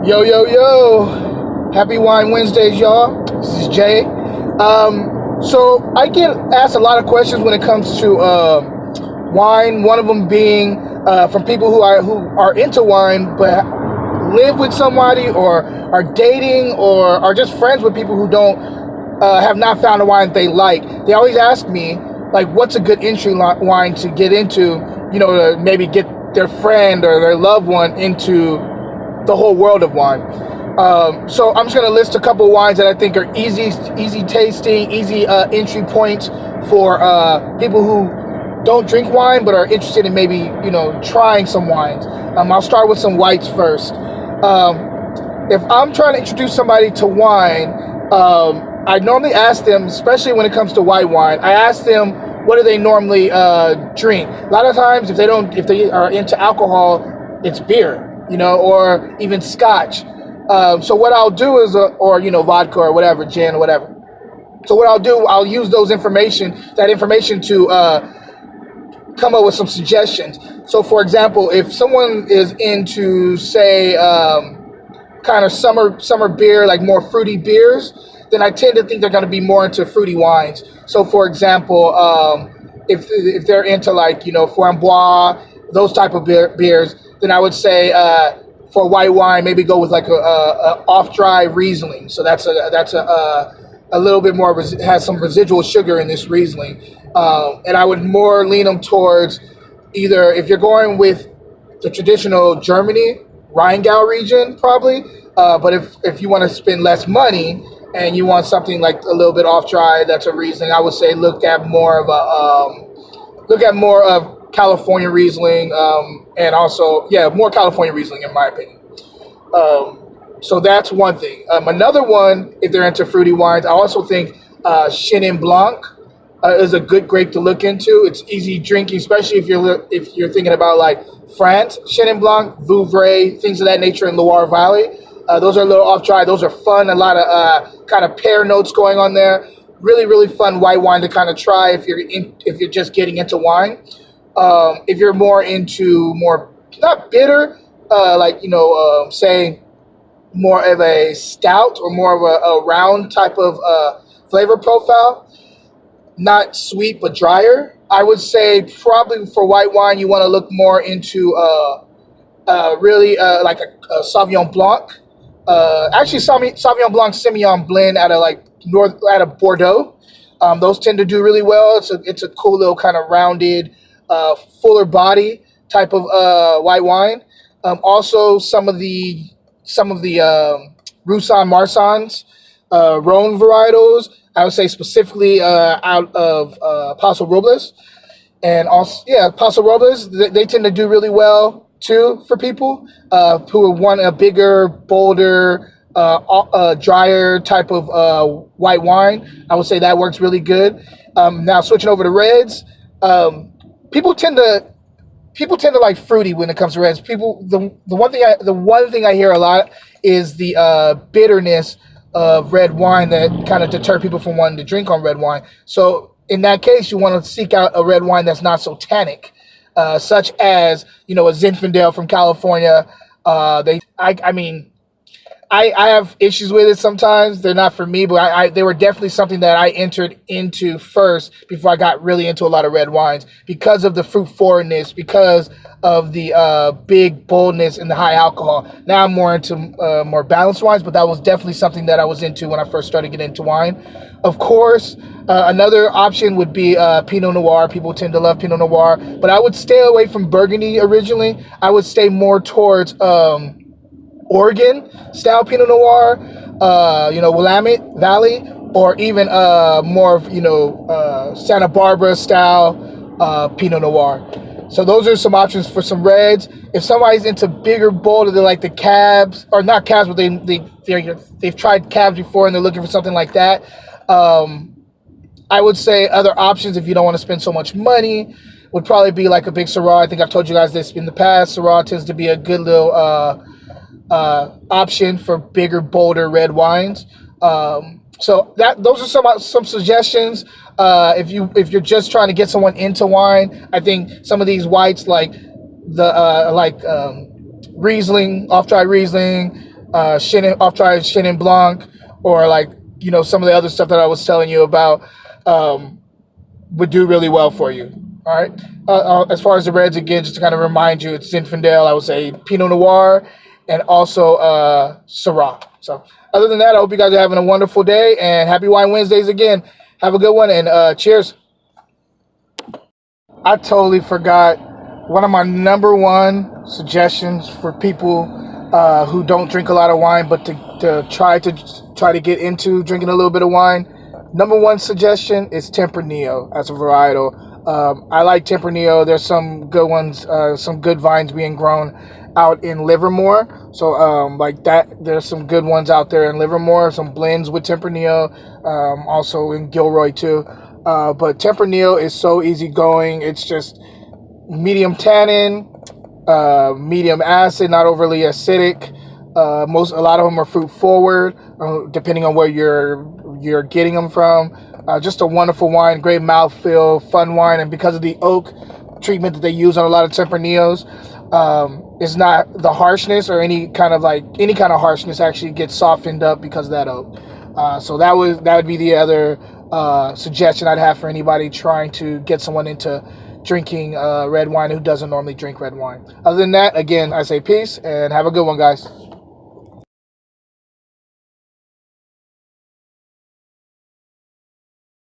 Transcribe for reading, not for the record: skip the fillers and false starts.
Yo, yo, yo. Happy Wine Wednesdays, y'all. This is Jay. So I get asked a lot of questions when it comes to wine. One of them being from people who are into wine but live with somebody or are dating or are just friends with people who don't have not found a wine they like. They always ask me, like, what's a good entry wine to get into, to maybe get their friend or their loved one into the whole world of wine. So I'm just going to list a couple of wines that I think are easy tasting, easy entry points for people who don't drink wine but are interested in maybe, trying some wines. I'll start with some whites first. If I'm trying to introduce somebody to wine, I normally ask them, especially when it comes to white wine, I ask them, what do they normally drink? A lot of times, if they are into alcohol, it's beer, or even scotch. So what I'll do is, or vodka or whatever, gin or whatever. So what I'll do, I'll use that information to come up with some suggestions. So for example, if someone is into, say, kind of summer beer, like more fruity beers, then I tend to think they're going to be more into fruity wines. So for example, if they're into like, Framboise, those type of beers, then I would say for white wine, maybe go with like a off-dry Riesling. So that's a little bit more, has some residual sugar in this Riesling. And I would more lean them towards either, if you're going with the traditional Germany, Rheingau region, probably. But if you want to spend less money and you want something like a little bit off-dry, that's a Riesling, I would say look at more of California Riesling, and also, more California Riesling in my opinion. So that's one thing. Another one, if they're into fruity wines, I also think Chenin Blanc is a good grape to look into. It's easy drinking, especially if you're thinking about like France. Chenin Blanc, Vouvray, things of that nature in Loire Valley. Those are a little off-dry. Those are fun. A lot of kind of pear notes going on there. Really, really fun white wine to kind of try if you're just getting into wine. If you're more into not bitter, say more of a stout or more of a round type of flavor profile, not sweet but drier, I would say probably for white wine you want to look more into really like a Sauvignon Blanc. Actually, Sauvignon Blanc Semillon blend out of Bordeaux. Those tend to do really well. It's a cool little kind of rounded, fuller body type of white wine. Also, some of the Roussanne Marsannes, Rhone varietals, I would say specifically out of Paso Robles. And also, Paso Robles, they tend to do really well too for people who want a bigger, bolder, drier type of white wine. I would say that works really good. Now switching over to reds, people tend to like fruity when it comes to reds. The one thing I hear a lot is the bitterness of red wine that kind of deter people from wanting to drink on red wine. So in that case, you want to seek out a red wine that's not so tannic, such as a Zinfandel from California. I have issues with it sometimes. They're not for me, but they were definitely something that I entered into first before I got really into a lot of red wines because of the fruit forwardness, because of the big boldness and the high alcohol. Now I'm more into more balanced wines, but that was definitely something that I was into when I first started getting into wine. Of course, another option would be Pinot Noir. People tend to love Pinot Noir, but I would stay away from Burgundy originally. I would stay more towards Oregon style Pinot Noir, Willamette Valley, or even more of Santa Barbara style Pinot Noir. So those are some options for some reds. If somebody's into bigger, bolder, they like the cabs, or not cabs, but they've tried cabs before and they're looking for something like that. I would say other options, if you don't want to spend so much money, would probably be like a big Syrah. I think I've told you guys this in the past. Syrah tends to be a good little option for bigger, bolder red wines. So those are some suggestions. If you're just trying to get someone into wine, I think some of these whites like Riesling, off-dry Riesling, Chenin Blanc, or like, some of the other stuff that I was telling you about, would do really well for you. All right. As far as the reds, again, just to kind of remind you, it's Zinfandel, I would say Pinot Noir, and also Syrah. So other than that, I hope you guys are having a wonderful day, and happy Wine Wednesdays again. Have a good one, and cheers. I totally forgot one of my number one suggestions for people who don't drink a lot of wine, but to try to get into drinking a little bit of wine. Number one suggestion is Tempranillo as a varietal. I like Tempranillo. There's some good ones, some good vines being grown out in Livermore. So like that, there's some good ones out there in Livermore, some blends with Tempranillo, also in Gilroy too. But Tempranillo is so easygoing. It's just medium tannin, medium acid, not overly acidic. A lot of them are fruit forward, depending on where you're getting them from. Just a wonderful wine, great mouthfeel, fun wine, and because of the oak treatment that they use on a lot of Tempranillos, it's not the harshness or any kind of harshness actually gets softened up because of that oak. So that would be the other suggestion I'd have for anybody trying to get someone into drinking red wine who doesn't normally drink red wine. Other than that, again, I say peace and have a good one, guys.